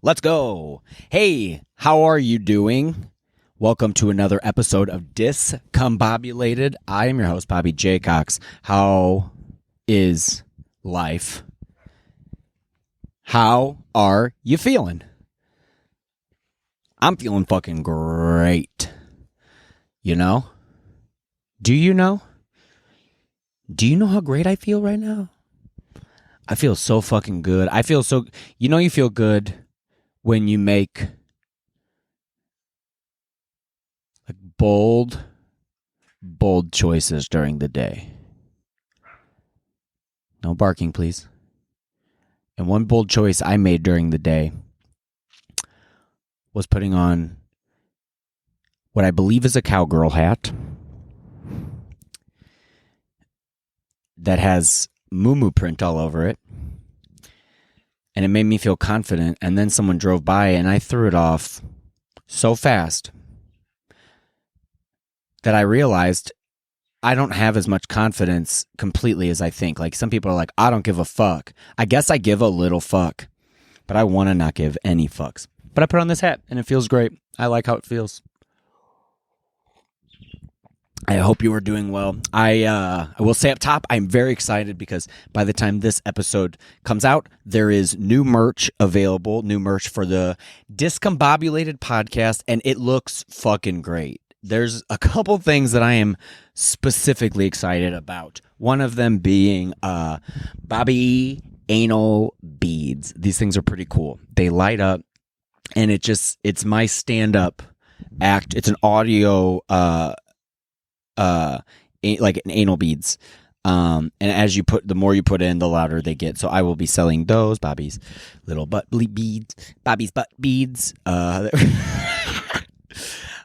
Let's go. Hey, how are you doing? Welcome to another episode of Discombobulated. I am your host, Bobby Jaycox. How is life? How are you feeling? I'm feeling fucking great. You know? Do you know? Do you know how great I feel right now? I feel so fucking good. I feel so... you feel good when you make like bold choices during the day. No barking, please. And one bold choice I made during the day was putting on what I believe is a cowgirl hat that has moo print all over it. And it made me feel confident. And then someone drove by and I threw it off so fast that I realized I don't have as much confidence completely as I think. Like some people are like, I don't give a fuck. I guess I give a little fuck, but I want to not give any fucks. But I put on this hat and it feels great. I like how it feels. I hope you are doing well. I will say up top, I'm very excited because by the time this episode comes out, there is new merch available, new merch for the Discombobulated podcast, and it looks fucking great. There's a couple things that I am specifically excited about. One of them being Bobby anal beads. These things are pretty cool. They light up, and it's my stand-up act. It's an audio like an anal beads, and as you put, the more you put in, the louder they get. So I will be selling those Bobby's little butt beads, Bobby's butt beads. But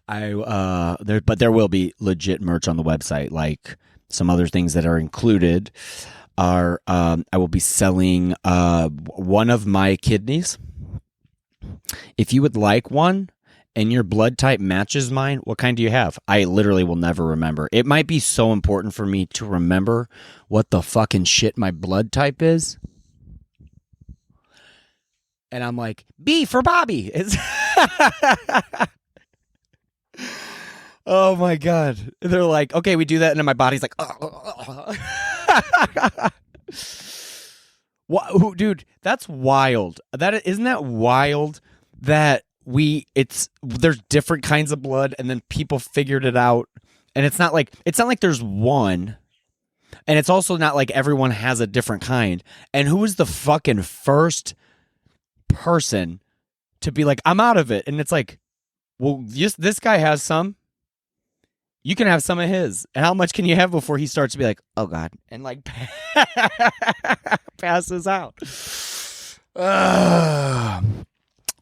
there will be legit merch on the website. Like some other things that are included are I will be selling one of my kidneys. If you would like one and your blood type matches mine, what kind do you have? I literally will never remember. It might be so important for me to remember what the fucking shit my blood type is. And I'm like, B for Bobby. Oh my God. They're like, okay, we do that. And then my body's like, What, dude, that's wild. Isn't that wild that there's different kinds of blood and then people figured it out, and it's not like there's one, and it's also not like everyone has a different kind. And who was the fucking first person to be like, I'm out of it? And it's like, well, this guy has some, you can have some of his, and how much can you have before he starts to be like, oh God, and like passes out.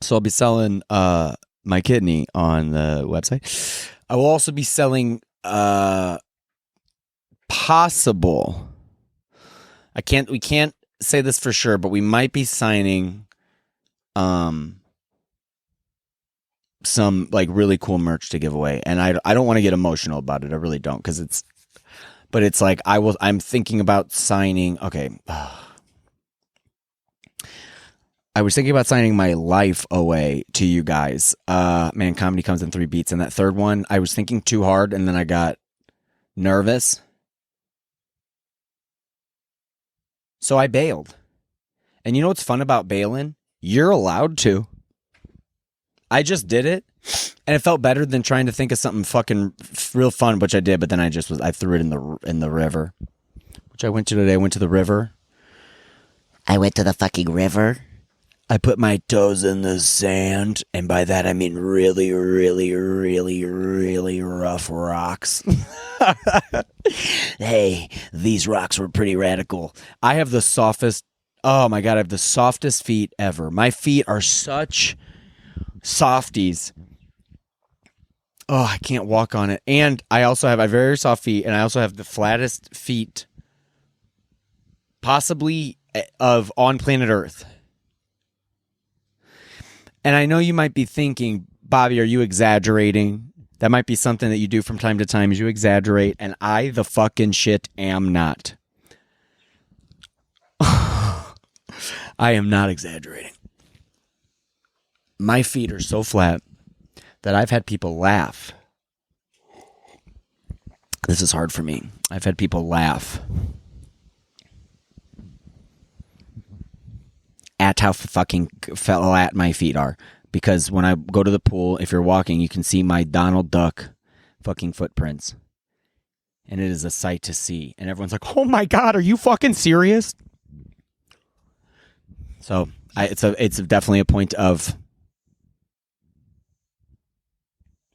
So I'll be selling my kidney on the website. I will also be selling possible. We can't say this for sure, but we might be signing some like really cool merch to give away. And I don't want to get emotional about it. I really don't, because it's like I'm thinking about signing. Okay. I was thinking about signing my life away to you guys. Man, comedy comes in 3 beats. And that third one, I was thinking too hard, and then I got nervous. So I bailed. And you know what's fun about bailing? You're allowed to. I just did it, and it felt better than trying to think of something fucking real fun, which I did, but then I threw it in the river, which I went to today. I went to the river. I went to the fucking river. I put my toes in the sand, and by that I mean really, really, really, really rough rocks. Hey, these rocks were pretty radical. I have the softest, oh my God, I have the softest feet ever. My feet are such softies. Oh, I can't walk on it. And I also have very soft feet, and I also have the flattest feet possibly on planet Earth. And I know you might be thinking, Bobby, are you exaggerating? That might be something that you do from time to time, is you exaggerate, and I the fucking shit am not. I am not exaggerating. My feet are so flat that I've had people laugh. This is hard for me. I've had people laugh at how fucking flat my feet are. Because when I go to the pool, if you're walking, you can see my Donald Duck fucking footprints. And it is a sight to see. And everyone's like, oh my God, are you fucking serious? So it's definitely a point of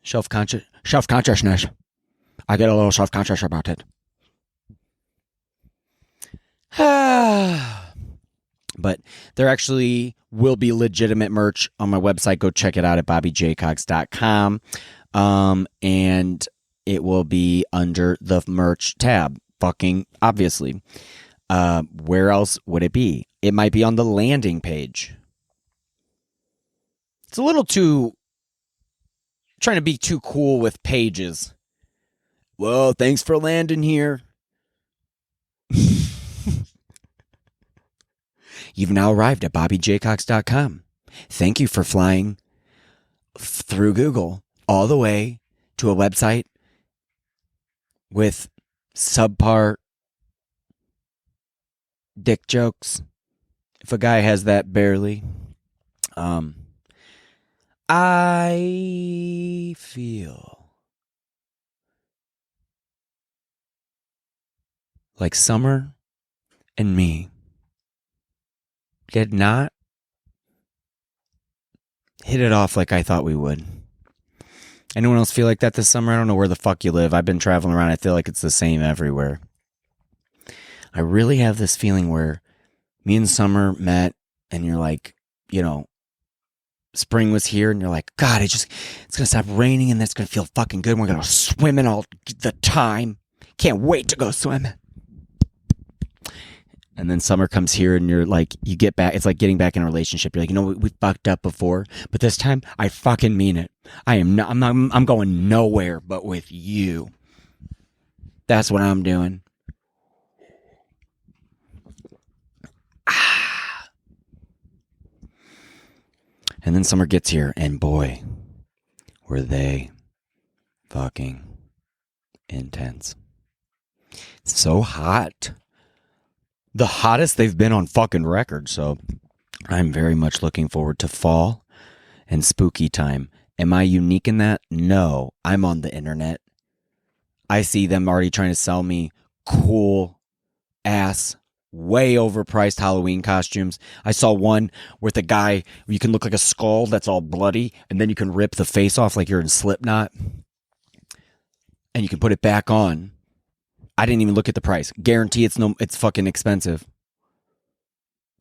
self-consciousness. I get a little self-conscious about it. But there actually will be legitimate merch on my website. Go check it out at bobbyjaycox.com. And it will be under the merch tab. Fucking obviously. Where else would it be? It might be on the landing page. It's a little too... trying to be too cool with pages. Well, thanks for landing here. You've now arrived at bobbyjaycox.com. Thank you for flying through Google all the way to a website with subpar dick jokes. If a guy has that barely. I feel like Summer and me did not hit it off like I thought we would. Anyone else feel like that this summer? I don't know where the fuck you live. I've been traveling around. I feel like it's the same everywhere. I really have this feeling where me and Summer met and you're like, you know, spring was here and you're like, God, it's going to stop raining and it's going to feel fucking good. We're going to swimming all the time. Can't wait to go swimming. And then summer comes here and you're like, you get back. It's like getting back in a relationship. You're like, you know what? We fucked up before, but this time I fucking mean it. I'm going nowhere but with you. That's what I'm doing. And then summer gets here and boy, were they fucking intense. It's so hot. The hottest they've been on fucking record. So I'm very much looking forward to fall and spooky time. Am I unique in that? No. I'm on the internet. I see them already trying to sell me cool ass, way overpriced Halloween costumes. I saw one with a guy where you can look like a skull that's all bloody and then you can rip the face off like you're in Slipknot and you can put it back on. I didn't even look at the price. Guarantee it's fucking expensive.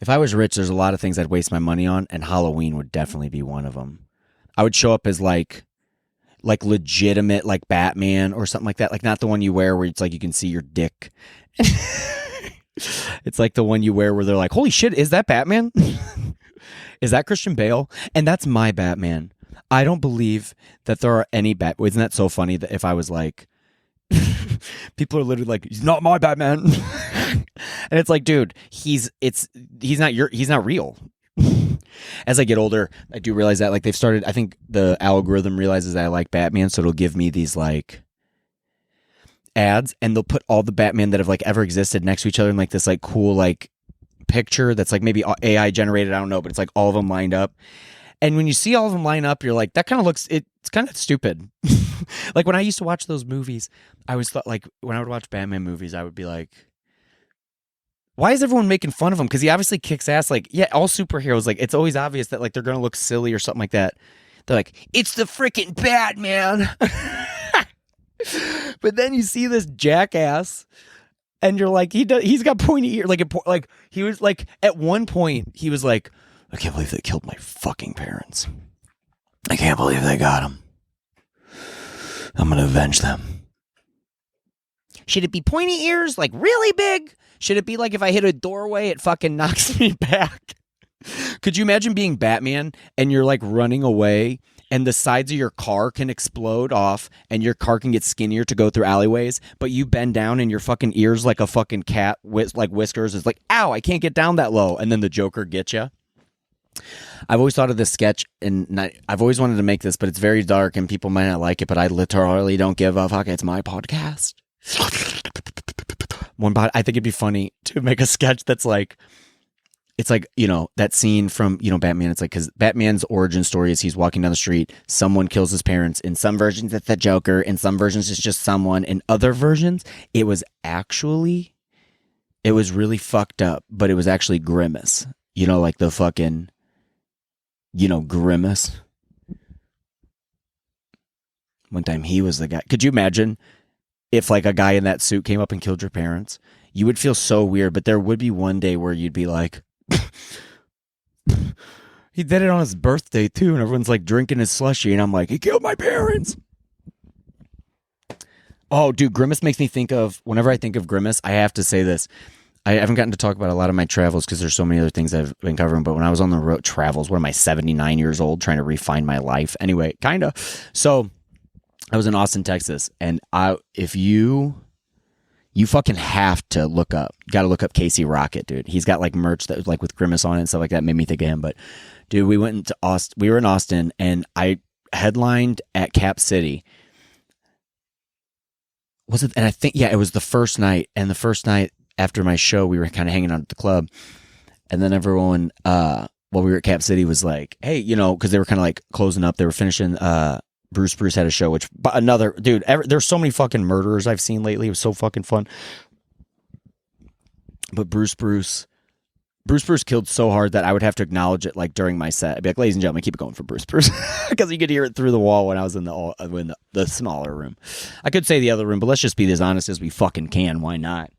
If I was rich, there's a lot of things I'd waste my money on, and Halloween would definitely be one of them. I would show up as like legitimate like Batman or something like that. Like not the one you wear where it's like you can see your dick. It's like the one you wear where they're like, holy shit, is that Batman? Is that Christian Bale? And that's my Batman. I don't believe that there are any Isn't that so funny that if I was like, people are literally like, he's not my Batman. And it's like, dude, he's not real. As I get older, I do realize that like I think the algorithm realizes that I like Batman, so it'll give me these like ads and they'll put all the Batman that have like ever existed next to each other in like this like cool like picture that's like maybe AI generated, I don't know, but it's like all of them lined up. And when you see all of them line up, you're like, that kind of looks, it's kind of stupid. Like when I used to watch those movies, I always thought like when I would watch Batman movies, I would be like, why is everyone making fun of him? Because he obviously kicks ass. Like, yeah, all superheroes, like it's always obvious that like they're going to look silly or something like that. They're like, it's the freaking Batman. But then you see this jackass and you're like, he's got pointy ears. Like he was like, at one point he was like, I can't believe they killed my fucking parents. I can't believe they got him. I'm going to avenge them. Should it be pointy ears, like really big? Should it be like if I hit a doorway, it fucking knocks me back? Could you imagine being Batman and you're like running away and the sides of your car can explode off and your car can get skinnier to go through alleyways, but you bend down and your fucking ears like a fucking cat with like whiskers is like, ow, I can't get down that low. And then the Joker gets you. I've always thought of this sketch, and I've always wanted to make this, but it's very dark, and people might not like it. But I literally don't give a fuck. It's my podcast. I think it'd be funny to make a sketch that's like, it's like, that scene from, Batman. It's like, because Batman's origin story is he's walking down the street, someone kills his parents. In some versions, it's the Joker. In some versions, it's just someone. In other versions, it was really fucked up, but it was actually Grimace. Like the fucking, Grimace. One time he was the guy. Could you imagine if like a guy in that suit came up and killed your parents? You would feel so weird, but there would be one day where you'd be like, he did it on his birthday too, and everyone's like drinking his slushie, and I'm like, he killed my parents. Oh, dude, Grimace makes me think of, whenever I think of Grimace, I have to say this. I haven't gotten to talk about a lot of my travels because there's so many other things I've been covering, but when I was on the road travels, what am I, 79 years old, trying to refine my life? Anyway, kind of. So I was in Austin, Texas, and if you fucking have to look up, you got to look up Casey Rocket, dude. He's got like merch that was like with Grimace on it and stuff like that. Made me think of him. But dude, we went into Austin. We were in Austin, and I headlined at Cap City. Was it? And I think, yeah, it was the first night. And the first night after my show, we were kind of hanging out at the club, and then everyone, while we were at Cap City, was like, "Hey, because they were kind of like closing up. They were finishing. Bruce had a show, which another dude. There's so many fucking murderers I've seen lately. It was so fucking fun. But Bruce killed so hard that I would have to acknowledge it like during my set. I'd be like, ladies and gentlemen, keep it going for Bruce, because you could hear it through the wall when I was in the smaller room. I could say the other room, but let's just be as honest as we fucking can. Why not?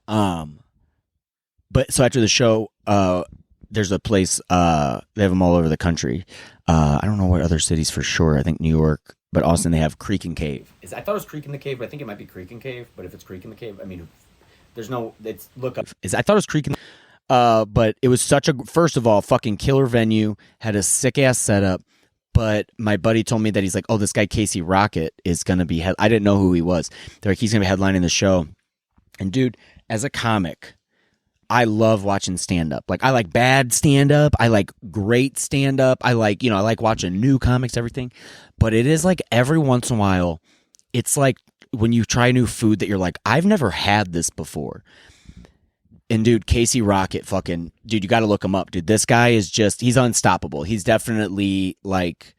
But so after the show, there's a place, they have them all over the country. I don't know what other cities for sure. I think New York, but Austin, they have Creek and Cave. I thought it was Creek in the Cave, but I think it might be Creek and Cave. But if it's Creek in the Cave, I mean, there's no, it's, look up. I thought it was Creek in the, but it was such a, first of all, fucking killer venue, had a sick ass setup. But my buddy told me that he's like, oh, this guy Casey Rocket is going to be, I didn't know who he was. They're like, he's going to be headlining the show. And dude, as a comic, I love watching stand-up. Like, I like bad stand-up. I like great stand-up. I like, I like watching new comics, everything. But it is like every once in a while, it's like when you try new food that you're like, I've never had this before. And dude, Casey Rocket, dude, you got to look him up, dude. This guy is he's unstoppable. He's definitely like,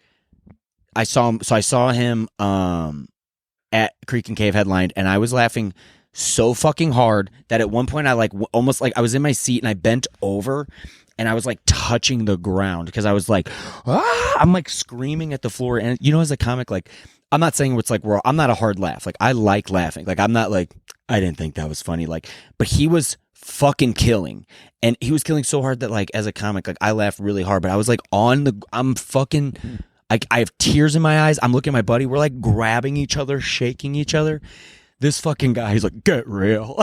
I saw him at Creek and Cave headlined, and I was laughing so fucking hard that at one point I like almost like I was in my seat and I bent over and I was like touching the ground because I was like, I'm like screaming at the floor. And as a comic, like, I'm not saying it's like I'm not a hard laugh. Like, I like laughing. Like, I'm not like, I didn't think that was funny. Like, but he was fucking killing, and he was killing so hard that like as a comic, like I laughed really hard, but I was like I'm fucking, like, I have tears in my eyes. I'm looking at my buddy. We're like grabbing each other, shaking each other. This fucking guy, he's like, get real.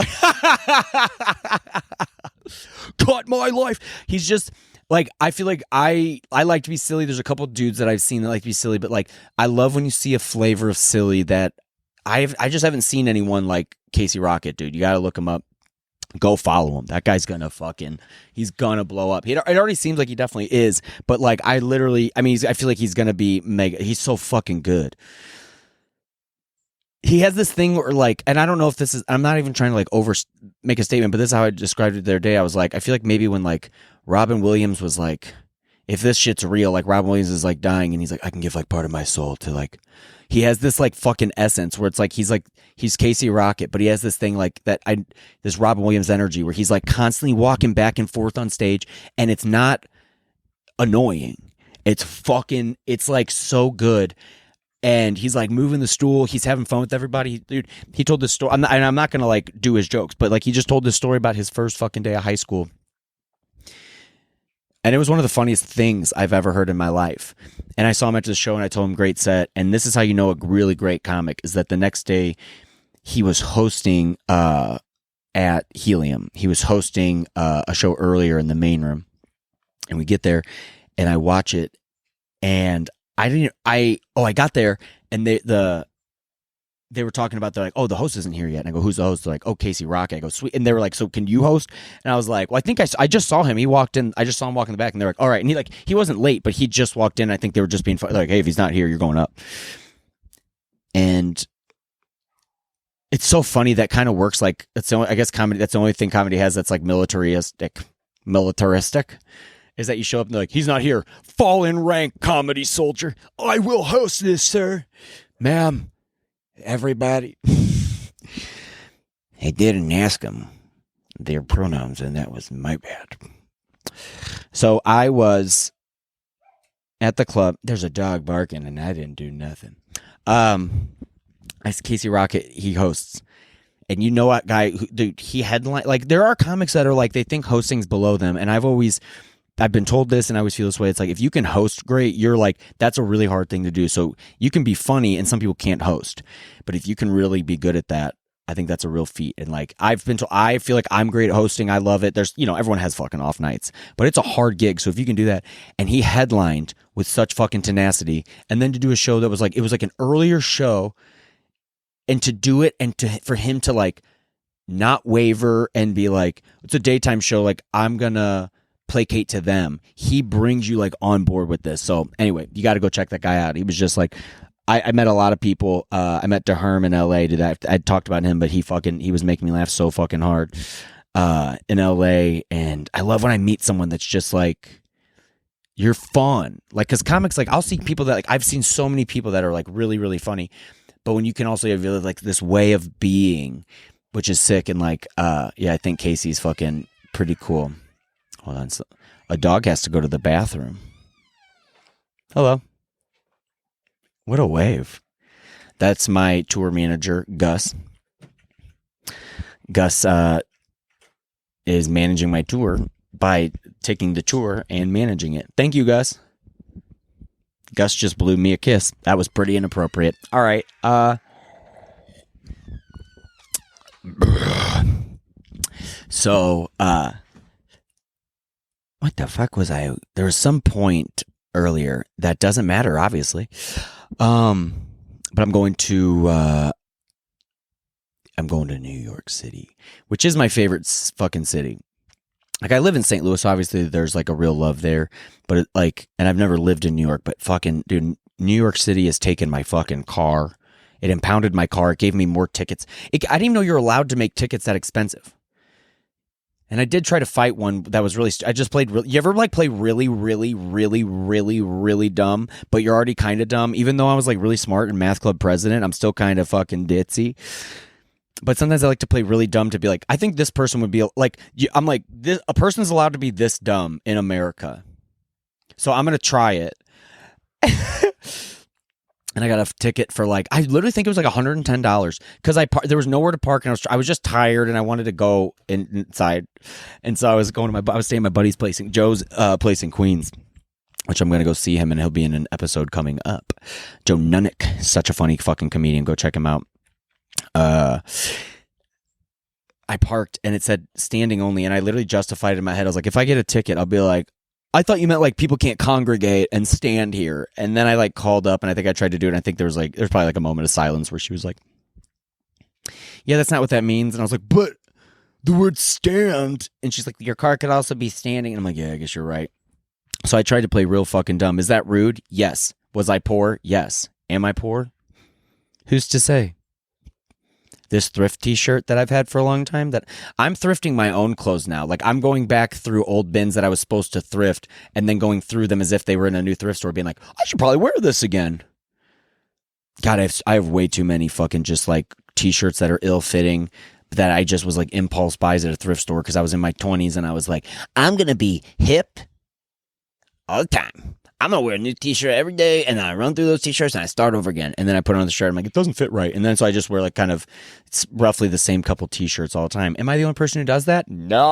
Cut my life. He's just like, I feel like I like to be silly. There's a couple dudes that I've seen that like to be silly, but like, I love when you see a flavor of silly that I just haven't seen anyone like Casey Rocket, dude. You got to look him up. Go follow him. That guy's he's gonna blow up. It already seems like he definitely is, but like, I feel like he's gonna be mega. He's so fucking good. He has this thing where like, and I don't know if this is, I'm not even trying to like make a statement, but this is how I described it the other day. I was like, I feel like maybe when like Robin Williams was like, if this shit's real, like Robin Williams is like dying and he's like, I can give like part of my soul to like, he has this like fucking essence where it's like, he's Casey Rocket, but he has this thing like this Robin Williams energy where he's like constantly walking back and forth on stage, and it's not annoying. It's like so good. And he's like moving the stool. He's having fun with everybody. Dude, he told this story. I'm not going to like do his jokes, but like he just told this story about his first fucking day of high school. And it was one of the funniest things I've ever heard in my life. And I saw him at the show and I told him, great set. And this is how you know a really great comic is that the next day he was hosting at Helium. He was hosting a show earlier in the main room. And we get there and I watch it, and I got there, and the they were talking about, they're like, oh, the host isn't here yet. And I go, who's the host? They're like, oh, Casey Rocket. I go, sweet. And they were like, so can you host? And I was like, well, I think I just saw him. He walked in. I just saw him walk in the back. And they're like, all right. And he wasn't late, but he just walked in. I think they were just being like, hey, if he's not here, you're going up. And it's so funny. That kind of works. Like, I guess comedy, that's the only thing comedy has that's like militaristic, is that you show up and they're like, he's not here. Fall in rank, comedy soldier. I will host this, sir. Ma'am, everybody. I didn't ask them their pronouns, and that was my bad. So I was at the club. There's a dog barking, and I didn't do nothing. Casey Rocket, he hosts. And you know what, guy, dude, he headline, like, there are comics that are like, they think hosting's below them. And I've been told this, and I always feel this way. It's like, if you can host great, you're like, that's a really hard thing to do. So you can be funny, and some people can't host. But if you can really be good at that, I think that's a real feat. And like, I feel like I'm great at hosting. I love it. There's, everyone has fucking off nights, but it's a hard gig. So if you can do that, and he headlined with such fucking tenacity, and then to do a show that was like, it was like an earlier show, and to do it, and for him to like not waver and be like, it's a daytime show, like, I'm gonna placate to them. He brings you like on board with this. So anyway, you got to go check that guy out. He was just like, I met a lot of people. I met DeHerm in LA. I talked about him, but he was making me laugh so fucking hard in LA. And I love when I meet someone that's just like, you're fun. Like, cause comics, like, I'll see people that, like, I've seen so many people that are like really, really funny, but when you can also have really like this way of being, which is sick. And like, I think Casey's fucking pretty cool. Hold on. So a dog has to go to the bathroom. Hello. What a wave. That's my tour manager, Gus. Gus is managing my tour by taking the tour and managing it. Thank you, Gus. Gus just blew me a kiss. That was pretty inappropriate. All right. So, what the fuck was I? There was some point earlier that doesn't matter, obviously. But I'm going to New York City, which is my favorite fucking city. Like, I live in St. Louis, so obviously there's like a real love there, but and I've never lived in New York, but fucking, dude, New York City has taken my fucking car. It impounded my car. It gave me more tickets. I didn't even know you're allowed to make tickets that expensive. And I did try to fight one that was really, I just played, you ever like play really, really, really, really, really dumb, but you're already kind of dumb? Even though I was like really smart and math club president, I'm still kind of fucking ditzy. But sometimes I like to play really dumb to be like, I think this person would be like, I'm like, a person's allowed to be this dumb in America. So I'm going to try it. And I got a ticket for like, I literally think it was like $110 because there was nowhere to park, and I was just tired and I wanted to go inside. And so I was staying at my buddy's place, Joe's place in Queens, which I'm going to go see him, and he'll be in an episode coming up. Joe Nunnick, such a funny fucking comedian. Go check him out. I parked and it said standing only, and I literally justified it in my head. I was like, if I get a ticket, I'll be like, I thought you meant like people can't congregate and stand here. And then I like called up, and I think I tried to do it, and I think there's probably like a moment of silence where she was like, yeah, that's not what that means. And I was like, but the word stand. And she's like, your car could also be standing. And I'm like, yeah, I guess you're right. So I tried to play real fucking dumb. Is that rude? Yes. Was I poor? Yes. Am I poor? Who's to say? This thrift t-shirt that I've had for a long time, that I'm thrifting my own clothes now. Like, I'm going back through old bins that I was supposed to thrift and then going through them as if they were in a new thrift store, being like, I should probably wear this again. God, I have way too many fucking just like t-shirts that are ill-fitting that I just was like impulse buys at a thrift store because I was in my 20s and I was like, I'm going to be hip all the time. I'm going to wear a new t-shirt every day, and then I run through those t-shirts and I start over again. And then I put on the shirt. I'm like, it doesn't fit right. And then so I just wear like kind of, it's roughly the same couple t-shirts all the time. Am I the only person who does that? No.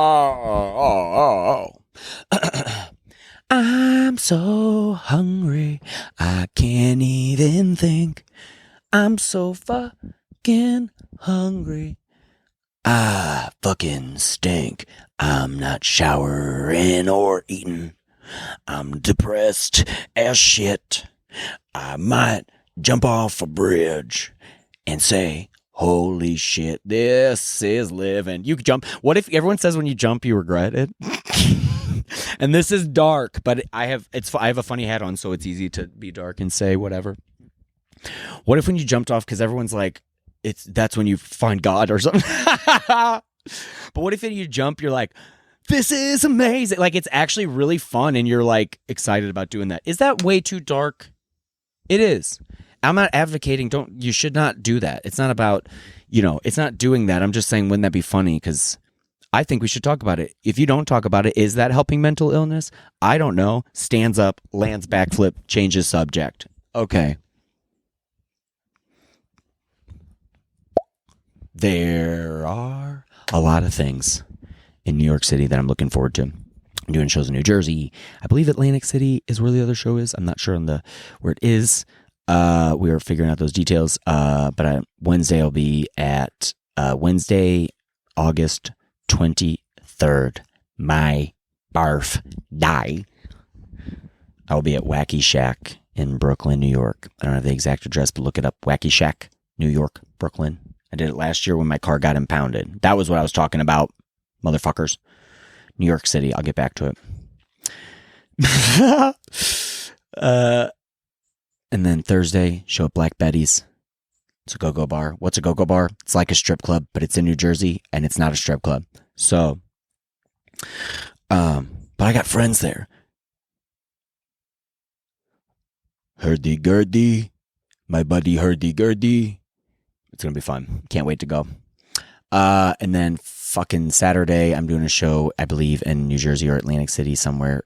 I'm so hungry, I can't even think. I'm so fucking hungry, I fucking stink. I'm not showering or eating. I'm depressed as shit. I might jump off a bridge and say, holy shit, this is living. You jump. What if everyone says when you jump you regret it? And this is dark, but I have a funny hat on, so it's easy to be dark and say whatever. What if when you jumped off, because everyone's like, that's when you find God or something. But what if you jump, you're like, this is amazing. Like, it's actually really fun and you're like excited about doing that. Is that way too dark? It is. I'm not advocating, you should not do that. It's not about, it's not doing that. I'm just saying, wouldn't that be funny? Because I think we should talk about it. If you don't talk about it, is that helping mental illness? I don't know. Stands up, lands backflip, changes subject. Okay. There are a lot of things in New York City that I'm looking forward to. I'm doing shows in New Jersey. I believe Atlantic City is where the other show is. I'm not sure where it is. We are figuring out those details. But Wednesday I'll be at Wednesday, August 23rd. My barf die. I will be at Wacky Shack in Brooklyn, New York. I don't have the exact address, but look it up. Wacky Shack, New York, Brooklyn. I did it last year when my car got impounded. That was what I was talking about, motherfuckers. New York City. I'll get back to it. And then Thursday, show at Black Betty's. It's a go-go bar. What's a go-go bar? It's like a strip club, but it's in New Jersey, and it's not a strip club. So, but I got friends there. Hurdy-gurdy. My buddy hurdy-gurdy. It's going to be fun. Can't wait to go. And then fucking Saturday, I'm doing a show, I believe, in New Jersey or Atlantic City somewhere.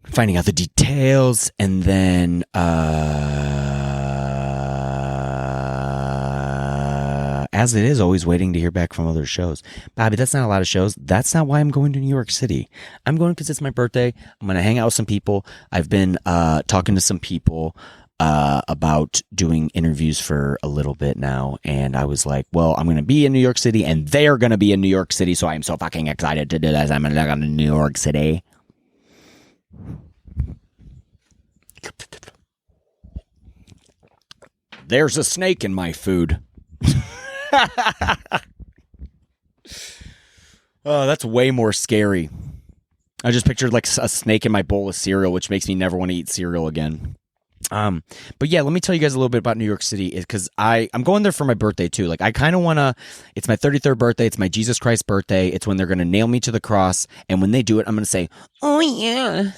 Finding out the details. And then as it is, always waiting to hear back from other shows. Bobby, that's not a lot of shows. That's not why I'm going to New York City. I'm going because it's my birthday. I'm going to hang out with some people. I've been talking to some people about doing interviews for a little bit now, and I was like, well, I'm going to be in New York City, and they're going to be in New York City, so I'm so fucking excited to do this. I'm going to go to New York City. There's a snake in my food. Oh, that's way more scary. I just pictured like a snake in my bowl of cereal, which makes me never want to eat cereal again. But yeah, let me tell you guys a little bit about New York City, because I'm going there for my birthday too. Like, I kind of want to, it's my 33rd birthday. It's my Jesus Christ birthday. It's when they're going to nail me to the cross. And when they do it, I'm going to say, oh yeah.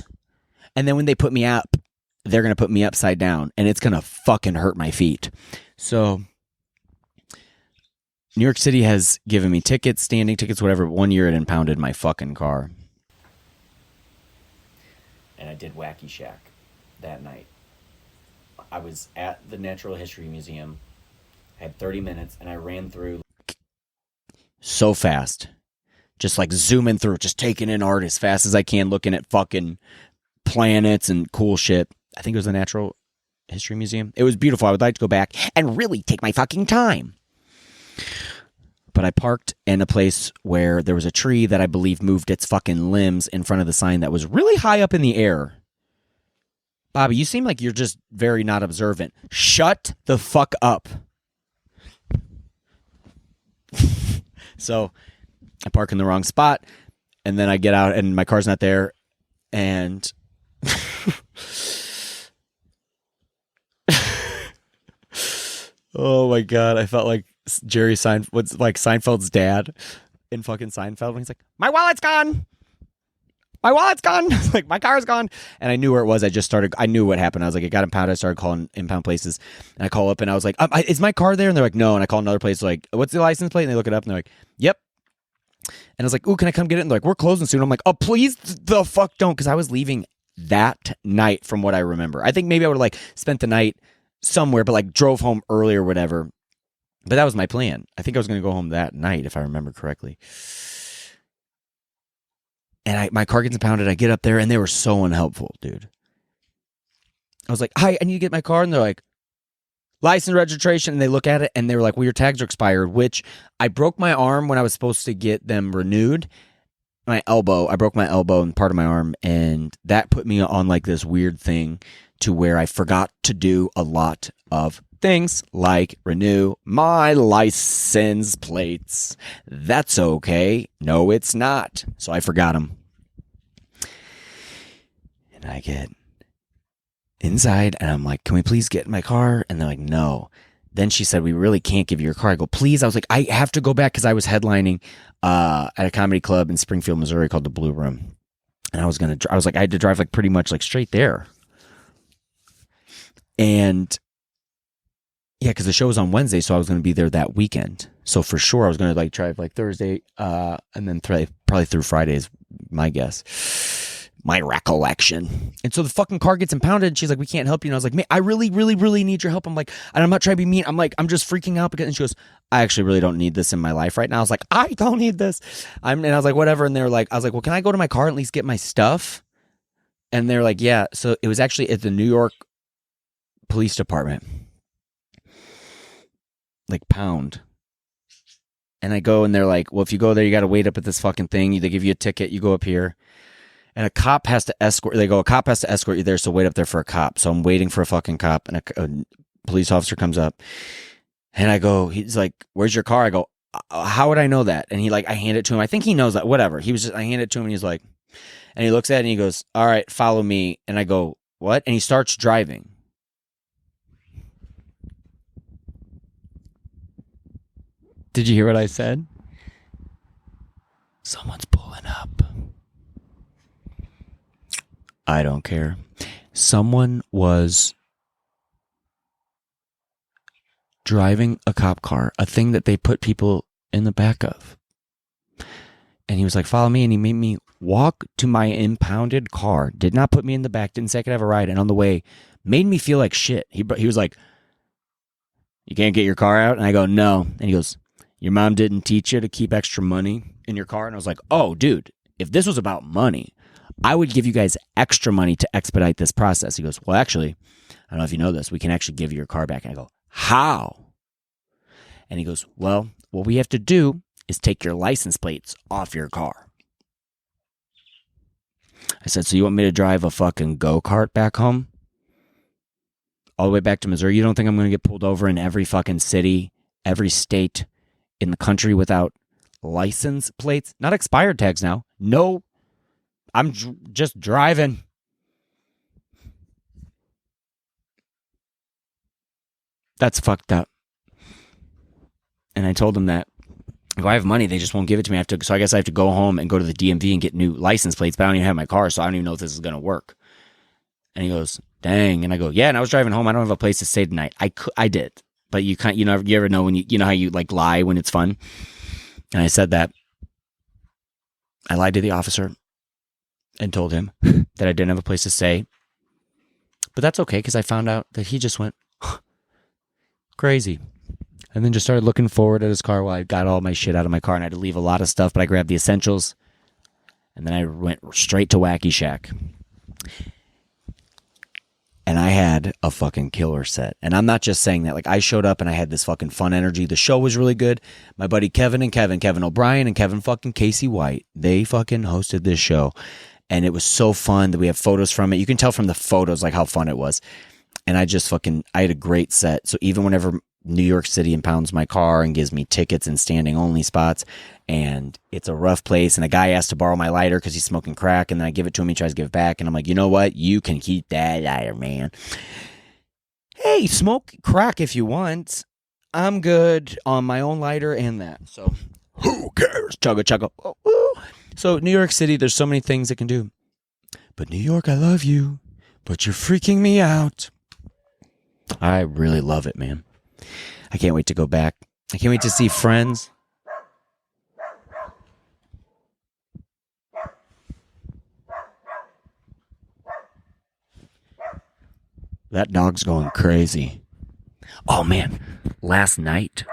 And then when they put me up, they're going to put me upside down, and it's going to fucking hurt my feet. So New York City has given me tickets, standing tickets, whatever. 1 year it impounded my fucking car. And I did Wacky Shack that night. I was at the Natural History Museum, had 30 minutes, and I ran through so fast. Just like zooming through, just taking in art as fast as I can, looking at fucking planets and cool shit. I think it was the Natural History Museum. It was beautiful. I would like to go back and really take my fucking time. But I parked in a place where there was a tree that I believe moved its fucking limbs in front of the sign that was really high up in the air. Bobby, you seem like you're just very not observant. Shut the fuck up. So I park in the wrong spot, and then I get out and my car's not there, and oh my God, I felt like Jerry Seinfeld's dad in fucking Seinfeld when he's like, my wallet's gone. My wallet's gone. Like, my car's gone. And I knew where it was. I knew what happened. I was like, it got impounded. I started calling impound places. And I call up and I was like, is my car there? And they're like, no. And I call another place, like, what's the license plate? And they look it up and they're like, yep. And I was like, ooh, can I come get it? And they're like, we're closing soon. I'm like, oh, please the fuck don't. Because I was leaving that night from what I remember. I think maybe I would have like spent the night somewhere, but like drove home early or whatever. But that was my plan. I think I was going to go home that night if I remember correctly. And my car gets impounded. I get up there, and they were so unhelpful, dude. I was like, hi, I need to get my car. And they're like, license, registration. And they look at it, and they were like, well, your tags are expired, which I broke my arm when I was supposed to get them renewed. my elbow. I broke my elbow and part of my arm, and that put me on like this weird thing to where I forgot to do a lot of things like renew my license plates. That's okay. No, it's not. So I forgot them. And I get inside and I'm like, can we please get in my car? And they're like, no. Then she said, we really can't give you your car. I go, please. I was like, I have to go back because I was headlining at a comedy club in Springfield, Missouri called the Blue Room. And I was like, I had to drive like pretty much like straight there. And yeah, because the show was on Wednesday, so I was going to be there that weekend. So for sure, I was going to like drive like Thursday and then probably through Friday is my guess. My recollection. And so the fucking car gets impounded and she's like, we can't help you. And I was like, man, I really, really, really need your help. I'm like, and I'm not trying to be mean. I'm like, I'm just freaking out because, and she goes, I actually really don't need this in my life right now. I was like, I don't need this. And I was like, whatever. And they're like, I was like, well, can I go to my car and at least get my stuff? And they're like, yeah. So it was actually at the New York Police Department, like pound. And I go and they're like, well, if you go there, you got to wait up at this fucking thing. They give you a ticket. You go up here. And a cop has to escort. They go, a cop has to escort you there, so wait up there for a cop. So I'm waiting for a fucking cop, and a police officer comes up, and I go, he's like, "Where's your car?" I go, "How would I know that?" And he like, I hand it to him. I think he knows that. Whatever. I hand it to him, and he's like, and he looks at it, and he goes, "All right, follow me." And I go, "What?" And he starts driving. Did you hear what I said? Someone's pulling up. I don't care. Someone was driving a cop car, a thing that they put people in the back of. And he was like, follow me. And he made me walk to my impounded car. Did not put me in the back. Didn't say I could have a ride. And on the way, made me feel like shit. He was like, you can't get your car out? And I go, no. And he goes, your mom didn't teach you to keep extra money in your car? And I was like, oh, dude, if this was about money, I would give you guys extra money to expedite this process. He goes, well, actually, I don't know if you know this. We can actually give you your car back. And I go, how? And he goes, well, what we have to do is take your license plates off your car. I said, so you want me to drive a fucking go-kart back home? All the way back to Missouri? You don't think I'm going to get pulled over in every fucking city, every state in the country without license plates? Not expired tags now. No. I'm just driving. That's fucked up. And I told him that if I have money, they just won't give it to me. So I guess I have to go home and go to the DMV and get new license plates, but I don't even have my car, so I don't even know if this is going to work. And he goes, dang. And I go, yeah. And I was driving home. I don't have a place to stay tonight. I did. But you ever know when you know how you like lie when it's fun? And I said that. I lied to the officer and told him that I didn't have a place to stay. But that's okay, because I found out that he just went crazy. And then just started looking forward at his car while I got all my shit out of my car. And I had to leave a lot of stuff, but I grabbed the essentials. And then I went straight to Wacky Shack. And I had a fucking killer set. And I'm not just saying that. Like, I showed up and I had this fucking fun energy. The show was really good. My buddy Kevin O'Brien and Kevin fucking Casey White, they fucking hosted this show. And it was so fun that we have photos from it. You can tell from the photos like how fun it was. And I had a great set. So even whenever New York City impounds my car and gives me tickets and standing only spots, and it's a rough place, and a guy asked to borrow my lighter because he's smoking crack, and then I give it to him, he tries to give it back, and I'm like, you know what? You can keep that lighter, man. Hey, smoke crack if you want. I'm good on my own lighter and that. So who cares? Chugga chugga. Oh, oh. So New York City, there's so many things it can do. But New York, I love you, but you're freaking me out. I really love it, man. I can't wait to go back. I can't wait to see friends. That dog's going crazy. Oh, man. Last night,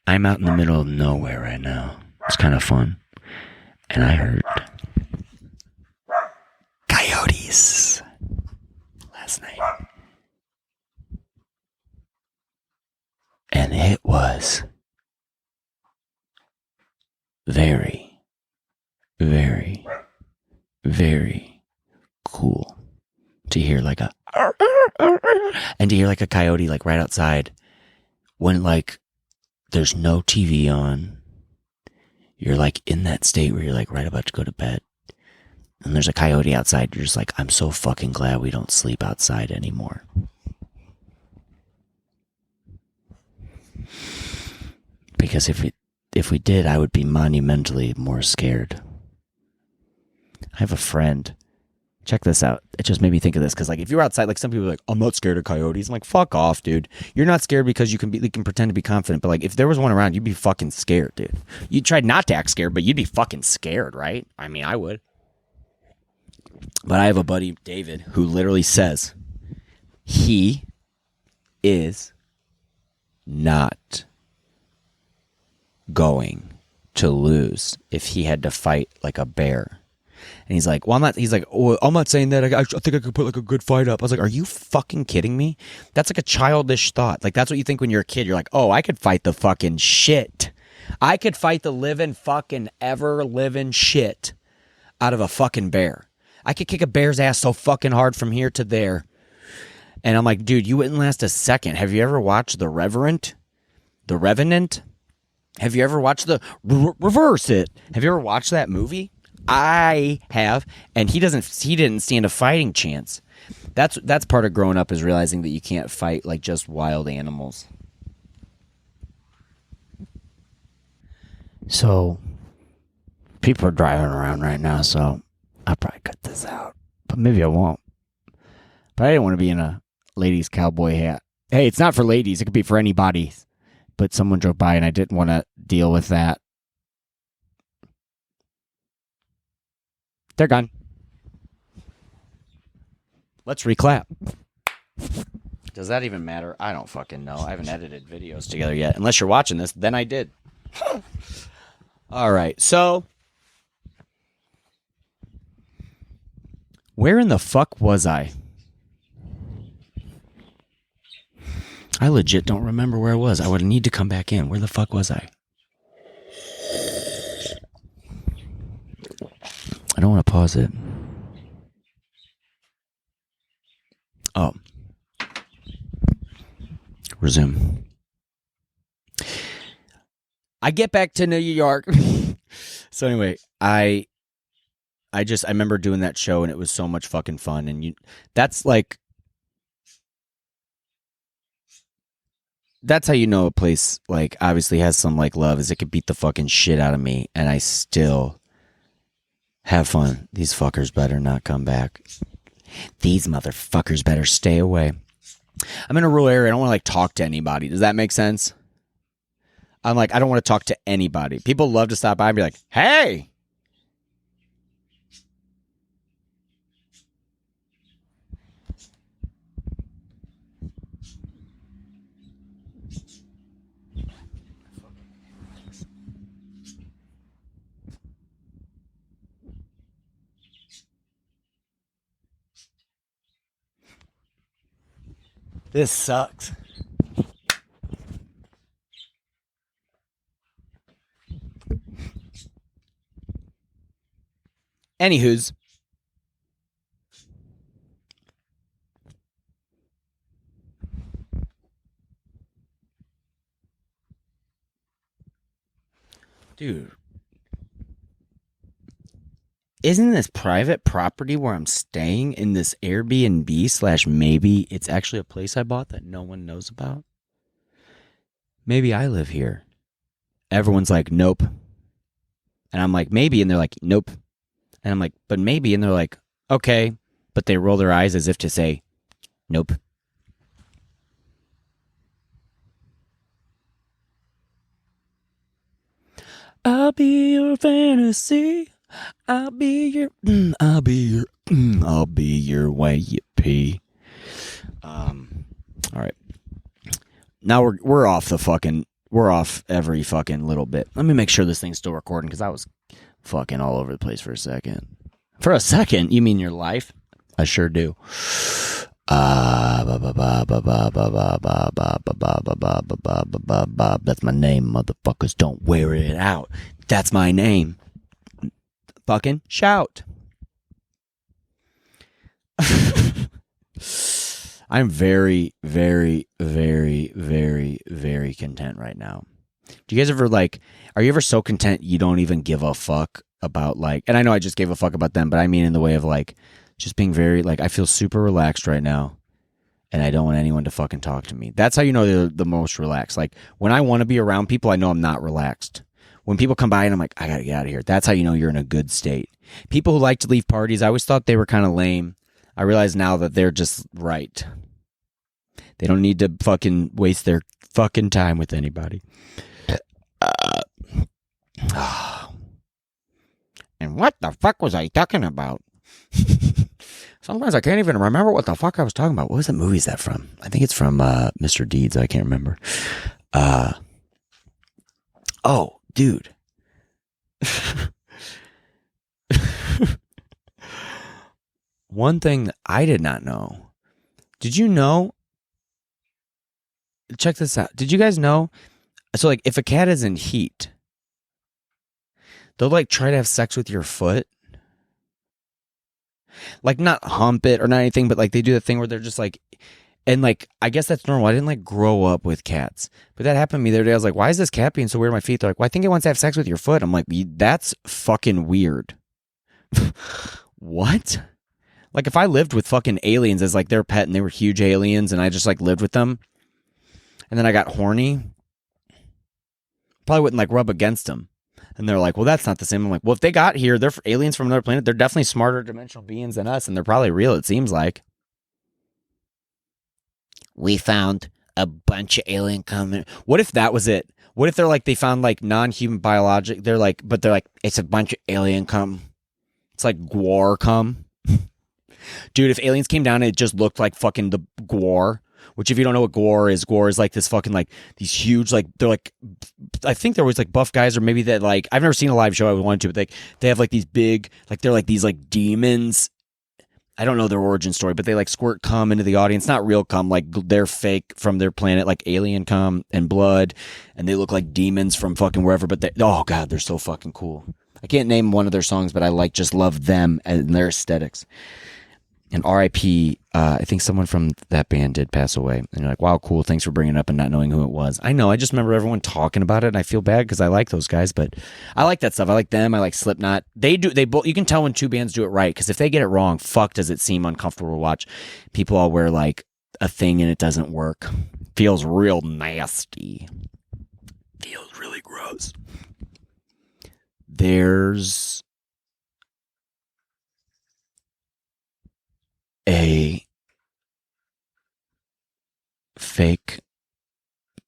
I'm out in the middle of nowhere right now. It's kind of fun. And I heard coyotes last night. And it was very, very cool to hear like a and to hear like a coyote like right outside when like there's no TV on. You're like in that state where you're like right about to go to bed. And there's a coyote outside. You're just like, I'm so fucking glad we don't sleep outside anymore. Because if we did, I would be monumentally more scared. I have a friend. Check this out. It just made me think of this. Because like if you're outside, like some people are like, I'm not scared of coyotes. I'm like, fuck off, dude. You're not scared because you can pretend to be confident. But like if there was one around, you'd be fucking scared, dude. You tried not to act scared, but you'd be fucking scared, right? I mean, I would. But I have a buddy, David, who literally says he is not going to lose if he had to fight like a bear. And he's like, well, I'm not saying that. I think I could put like a good fight up. I was like, are you fucking kidding me? That's like a childish thought. Like that's what you think when you're a kid. You're like, oh, I could fight the fucking shit. I could fight the living fucking ever living shit out of a fucking bear. I could kick a bear's ass so fucking hard from here to there. And I'm like, dude, you wouldn't last a second. Have you ever watched The Revenant? The Revenant? Have you ever watched Reverse It? Have you ever watched that movie? I have, and he didn't stand a fighting chance. That's part of growing up, is realizing that you can't fight like just wild animals. So people are driving around right now, so I'll probably cut this out, but maybe I won't. But I didn't want to be in a ladies' cowboy hat. Hey, it's not for ladies. It could be for anybody. But someone drove by and I didn't want to deal with that. They're gone. Let's reclap. Does that even matter? I don't fucking know. I haven't edited videos together yet. Unless you're watching this, then I did. All right, so where in the fuck was I? I legit don't remember where I was. I would need to come back in. Where the fuck was I? I don't want to pause it. Oh. Resume. I get back to New York. So anyway, I remember doing that show and it was so much fucking fun. And that's how you know a place like obviously has some like love, is it could beat the fucking shit out of me and I still have fun. These fuckers better not come back. These motherfuckers better stay away. I'm in a rural area. I don't want to like talk to anybody. Does that make sense? I'm like, I don't want to talk to anybody. People love to stop by and be like, hey. This sucks. Anywho's. Dude. Isn't this private property where I'm staying in this Airbnb / maybe it's actually a place I bought that no one knows about? Maybe I live here. Everyone's like, nope. And I'm like, maybe. And they're like, nope. And I'm like, but maybe. And they're like, okay. But they roll their eyes as if to say, nope. I'll be your fantasy. I'll be your way you pee. All right. Now we're off every fucking little bit. Let me make sure this thing's still recording because I was fucking all over the place for a second. For a second? You mean your life? I sure do. That's my name, motherfuckers. Don't wear it out. That's my name. Fucking shout. I'm very, very, very, very, very content right now. Do you guys ever like, are you ever so content you don't even give a fuck about like, and I know I just gave a fuck about them, but I mean in the way of like, just being very, like, I feel super relaxed right now and I don't want anyone to fucking talk to me. That's how you know they're the most relaxed. Like, when I want to be around people, I know I'm not relaxed. When people come by and I'm like, I gotta get out of here. That's how you know you're in a good state. People who like to leave parties, I always thought they were kind of lame. I realize now that they're just right. They don't need to fucking waste their fucking time with anybody. And what the fuck was I talking about? Sometimes I can't even remember what the fuck I was talking about. What was that movie is that from? I think it's from Mr. Deeds. I can't remember. Oh, dude. One thing that I did not know. Did you know? Check this out. Did you guys know? So, like, if a cat is in heat, they'll, like, try to have sex with your foot. Like, not hump it or not anything, but, like, they do the thing where they're just, like, and, like, I guess that's normal. I didn't, like, grow up with cats. But that happened to me the other day. I was like, why is this cat being so weird on my feet? They're like, well, I think it wants to have sex with your foot. I'm like, that's fucking weird. What? Like, if I lived with fucking aliens as, like, their pet and they were huge aliens and I just, like, lived with them and then I got horny, probably wouldn't, like, rub against them. And they're like, well, that's not the same. I'm like, well, if they got here, they're aliens from another planet. They're definitely smarter dimensional beings than us, and they're probably real, it seems like. We found a bunch of alien coming. What if that was it? What if they're like, they found like non-human biologic? They're like, but they're like, it's a bunch of alien cum. It's like Gwar cum. Dude, if aliens came down and it just looked like fucking the Gwar, which if you don't know what Gwar is like this fucking like these huge, like they're like, I think they're always like buff guys or maybe that like, I've never seen a live show I would want to, but they have like these big, like they're like these like demons. I don't know their origin story, but they like squirt cum into the audience. Not real cum, like they're fake from their planet, like alien cum and blood. And they look like demons from fucking wherever, but oh God, they're so fucking cool. I can't name one of their songs, but I like just love them and their aesthetics. And R.I.P. I think someone from that band did pass away. And you're like, wow, cool. Thanks for bringing it up and not knowing who it was. I know. I just remember everyone talking about it, and I feel bad because I like those guys. But I like that stuff. I like them. I like Slipknot. They both. You can tell when two bands do it right because if they get it wrong, fuck, does it seem uncomfortable to watch? People all wear like a thing and it doesn't work. Feels real nasty. Feels really gross. There's a fake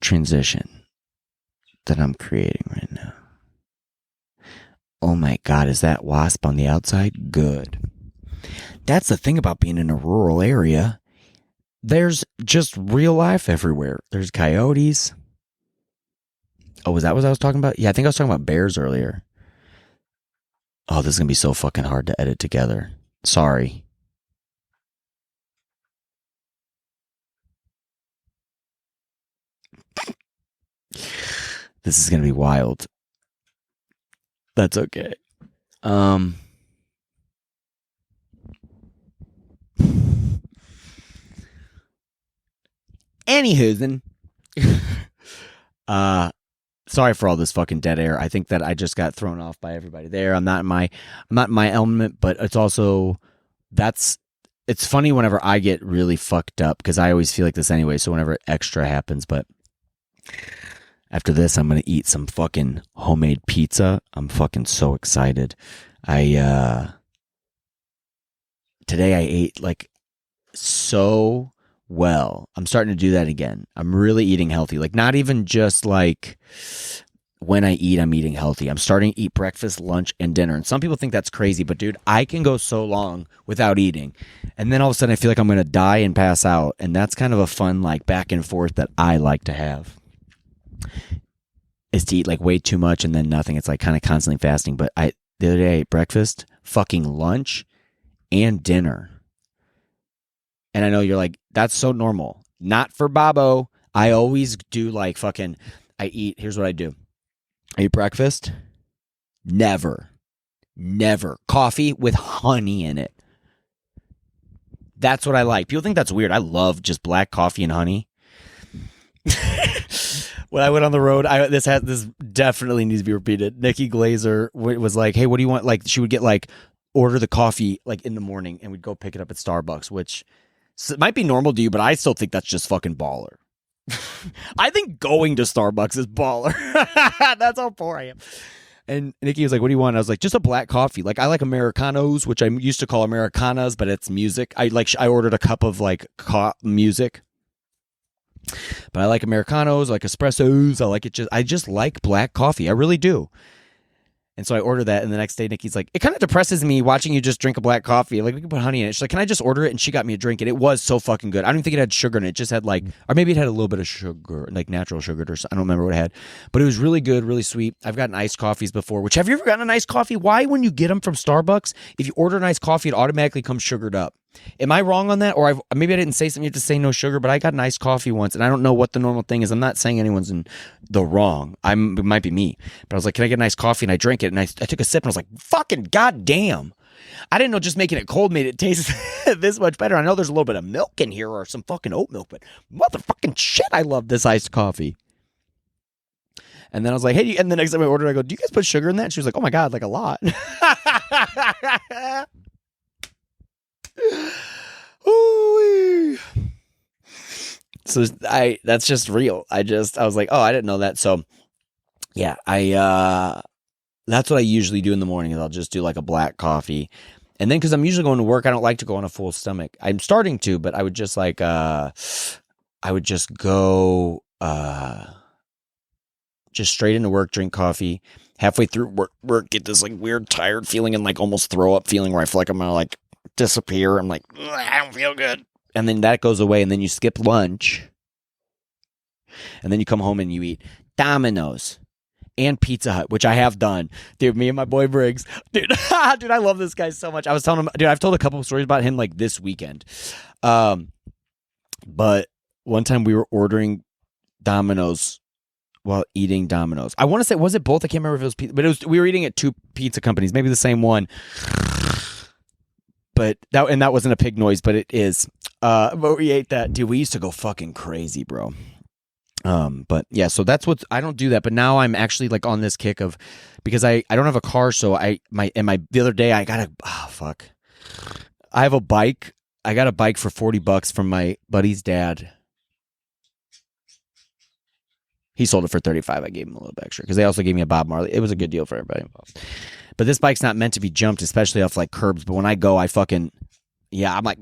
transition that I'm creating right now. Oh my God, is that wasp on the outside? Good. That's the thing about being in a rural area. There's just real life everywhere. There's coyotes. Oh, was that what I was talking about? Yeah, I think I was talking about bears earlier. Oh, this is going to be so fucking hard to edit together. Sorry. This is going to be wild. That's okay. Anywho, sorry for all this fucking dead air. I think that I just got thrown off by everybody there. I'm not in my element, but it's also it's funny whenever I get really fucked up because I always feel like this anyway. So whenever extra happens, but after this, I'm going to eat some fucking homemade pizza. I'm fucking so excited. Today I ate like so well. I'm starting to do that again. I'm really eating healthy. Like not even just like when I eat, I'm eating healthy. I'm starting to eat breakfast, lunch, and dinner. And some people think that's crazy, but dude, I can go so long without eating. And then all of a sudden I feel like I'm going to die and pass out. And that's kind of a fun like back and forth that I like to have. Is to eat like way too much and then nothing. It's like kind of constantly fasting. But the other day I ate breakfast, fucking lunch, and dinner. And I know you're like, that's so normal. Not for Bobo. I always do like fucking, here's what I do. I eat breakfast. Never. Coffee with honey in it. That's what I like. People think that's weird. I love just black coffee and honey. When I went on the road, this definitely needs to be repeated. Nikki Glazer was like, "Hey, what do you want?" Like, she would get like order the coffee like in the morning, and we'd go pick it up at Starbucks, which might be normal to you, but I still think that's just fucking baller. I think going to Starbucks is baller. That's how poor I am. And Nikki was like, "What do you want?" I was like, "Just a black coffee. Like, I like Americanos, which I used to call Americanas, but it's music. I ordered a cup of like music." But I like Americanos, I like espressos. I just like black coffee. I really do. And so I ordered that, and the next day Nikki's like, "It kind of depresses me watching you just drink a black coffee. Like, we can put honey in it." She's like, "Can I just order it?" And she got me a drink, and it was so fucking good. I don't even think it had sugar in it. It just had like, or maybe it had a little bit of sugar, like natural sugar or something. I don't remember what it had. But it was really good, really sweet. I've gotten iced coffees before, which, have you ever gotten an iced coffee? Why, when you get them from Starbucks, if you order an iced coffee, it automatically comes sugared up? Am I wrong on that? Or maybe I didn't say something you have to say no sugar, but I got an iced coffee once, and I don't know what the normal thing is. I'm not saying anyone's in the wrong. It might be me. But I was like, "Can I get an iced coffee?" And I drank it, and I took a sip, and I was like, fucking goddamn. I didn't know just making it cold made it taste this much better. I know there's a little bit of milk in here or some fucking oat milk, but motherfucking shit, I love this iced coffee. And then I was like, "Hey," and the next time I ordered, I go, "Do you guys put sugar in that?" And she was like, "Oh my God, like a lot." So that's just real. I was like, "Oh, I didn't know that." So yeah, that's what I usually do in the morning, is I'll just do like a black coffee. And then, because I'm usually going to work, I don't like to go on a full stomach. I'm starting to, but I would just like, I would just go just straight into work, drink coffee. Halfway through work, get this like weird tired feeling and like almost throw up feeling where I feel like I'm gonna like disappear. I'm like, I don't feel good. And then that goes away, and then you skip lunch. And then you come home and you eat Domino's and Pizza Hut, which I have done. Dude, me and my boy Briggs. Dude, dude, I love this guy so much. I was telling him, dude, I've told a couple of stories about him like this weekend. But one time we were ordering Domino's while eating Domino's. I want to say, was it both? I can't remember if it was pizza, but we were eating at two pizza companies, maybe the same one. But that wasn't a pig noise, but it is. But we ate that. Dude, we used to go fucking crazy, bro. But yeah, so that's what, I don't do that, but now I'm actually like on this kick of, because I don't have a car, so the other day I got I have a bike. I got a bike for $40 from my buddy's dad. He sold it for $35. I gave him a little bit extra because they also gave me a Bob Marley. It was a good deal for everybody involved. But this bike's not meant to be jumped, especially off like curbs. But when I go, I'm like,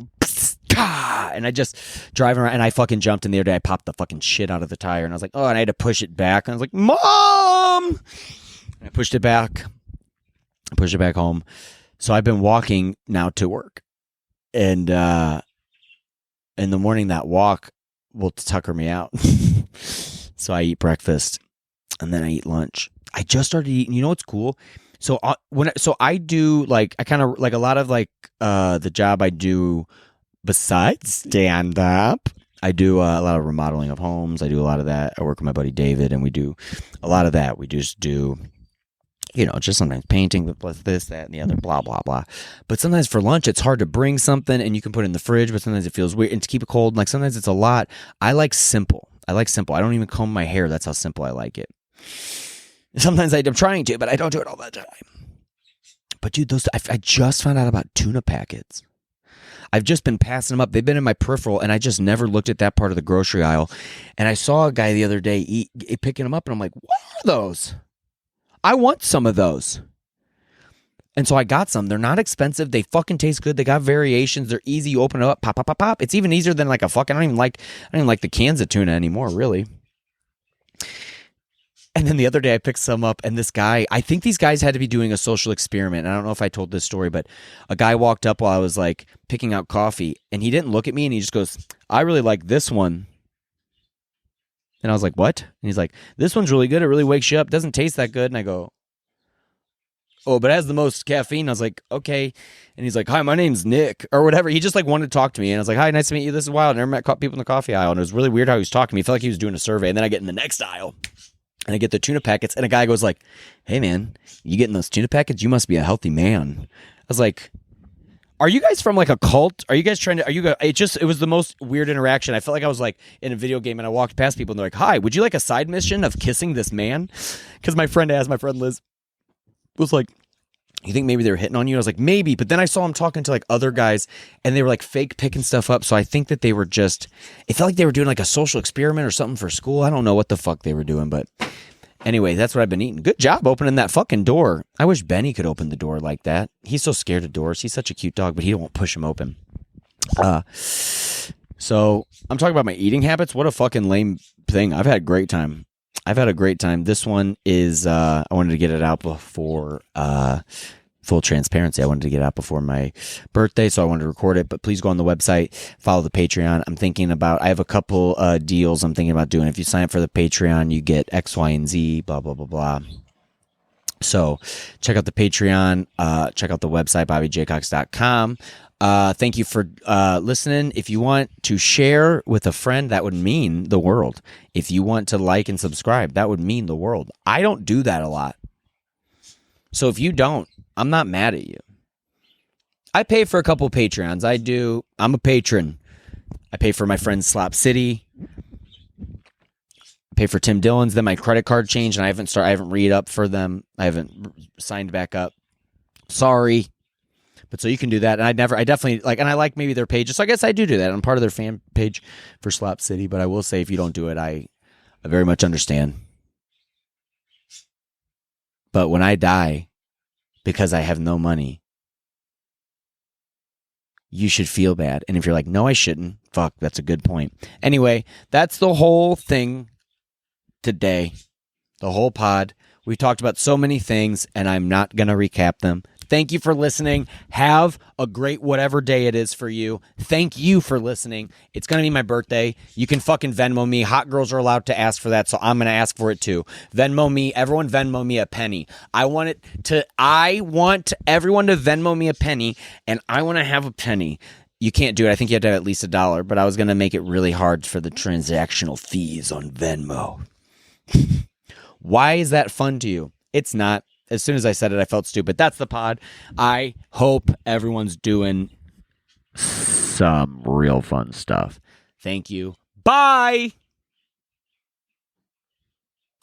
and I just drive around, and I fucking jumped. And the other day I popped the fucking shit out of the tire, and I was like, oh, and I had to push it back. And I was like, Mom! And I pushed it back. I pushed it back home. So I've been walking now to work. And in the morning, that walk will tucker me out. So I eat breakfast, and then I eat lunch. I just started eating. You know what's cool? So I do like, I kind of like a lot of like the job I do besides stand up. I do a lot of remodeling of homes. I do a lot of that. I work with my buddy David, and we do a lot of that. We just do, just sometimes painting with this, that, and the other, blah, blah, blah. But sometimes for lunch, it's hard to bring something, and you can put it in the fridge, but sometimes it feels weird. And to keep it cold, like sometimes it's a lot. I like simple. I don't even comb my hair. That's how simple I like it. Sometimes I'm trying to, but I don't do it all the time. But dude, I just found out about tuna packets. I've just been passing them up. They've been in my peripheral, and I just never looked at that part of the grocery aisle. And I saw a guy the other day picking them up, and I'm like, what are those? I want some of those. And so I got some. They're not expensive. They fucking taste good. They got variations. They're easy. You open it up, pop, pop, pop, pop. It's even easier than like I don't even like the cans of tuna anymore, really. And then the other day I picked some up, and this guy, I think these guys had to be doing a social experiment. I don't know if I told this story, but a guy walked up while I was like picking out coffee, and he didn't look at me, and he just goes, I really like this one. And I was like, what? And he's like, this one's really good. It really wakes you up. Doesn't taste that good. And I go, oh, but it has the most caffeine. I was like, okay. And he's like, hi, my name's Nick, or whatever. He just like wanted to talk to me. And I was like, hi, nice to meet you. This is wild. I never met people in the coffee aisle. And it was really weird how he was talking to me. It felt like he was doing a survey. And then I get in the next aisle, and I get the tuna packets. And a guy goes like, hey, man, you getting those tuna packets? You must be a healthy man. I was like, Are you guys from like a cult? Are you guys trying to? Are you? It was the most weird interaction. I felt like I was like in a video game, and I walked past people, and they're like, "Hi, would you like a side mission of kissing this man?" Because my friend Liz was like, "You think maybe they were hitting on you?" I was like, "Maybe," but then I saw him talking to like other guys, and they were like fake picking stuff up. So I think that they were just. It felt like they were doing like a social experiment or something for school. I don't know what the fuck they were doing, but. Anyway, that's what I've been eating. Good job opening that fucking door. I wish Benny could open the door like that. He's so scared of doors. He's such a cute dog, but he won't push him open. So I'm talking about my eating habits. What a fucking lame thing. I've had a great time. This one is, I wanted to get it out before, full transparency. I wanted to get out before my birthday, so I wanted to record it, but please go on the website, follow the Patreon. I have a couple deals I'm thinking about doing. If you sign up for the Patreon, you get X, Y, and Z, blah, blah, blah, blah. So check out the Patreon, check out the website, bobbyjaycox.com. Thank you for listening. If you want to share with a friend, that would mean the world. If you want to like and subscribe, that would mean the world. I don't do that a lot. So if you don't, I'm not mad at you. I pay for a couple Patreons. I do. I'm a patron. I pay for my friend Slop City. I pay for Tim Dillon's. Then my credit card changed, and I haven't re-up for them. I haven't signed back up. Sorry. But so you can do that. And I definitely like, and I like maybe their pages. So I guess I do that. I'm part of their fan page for Slop City. But I will say, if you don't do it, I very much understand. But when I die, because I have no money, you should feel bad. And if you're like, no, I shouldn't, fuck, that's a good point. Anyway, that's the whole thing today. The whole pod. We talked about so many things, and I'm not going to recap them. Thank you for listening. Have a great whatever day it is for you. Thank you for listening. It's going to be my birthday. You can fucking Venmo me. Hot girls are allowed to ask for that, so I'm going to ask for it too. Venmo me. Everyone Venmo me a penny. I want everyone to Venmo me a penny, and I want to have a penny. You can't do it. I think you have to have at least $1, but I was going to make it really hard for the transactional fees on Venmo. Why is that fun to you? It's not. As soon as I said it, I felt stupid. That's the pod. I hope everyone's doing some real fun stuff. Thank you. Bye.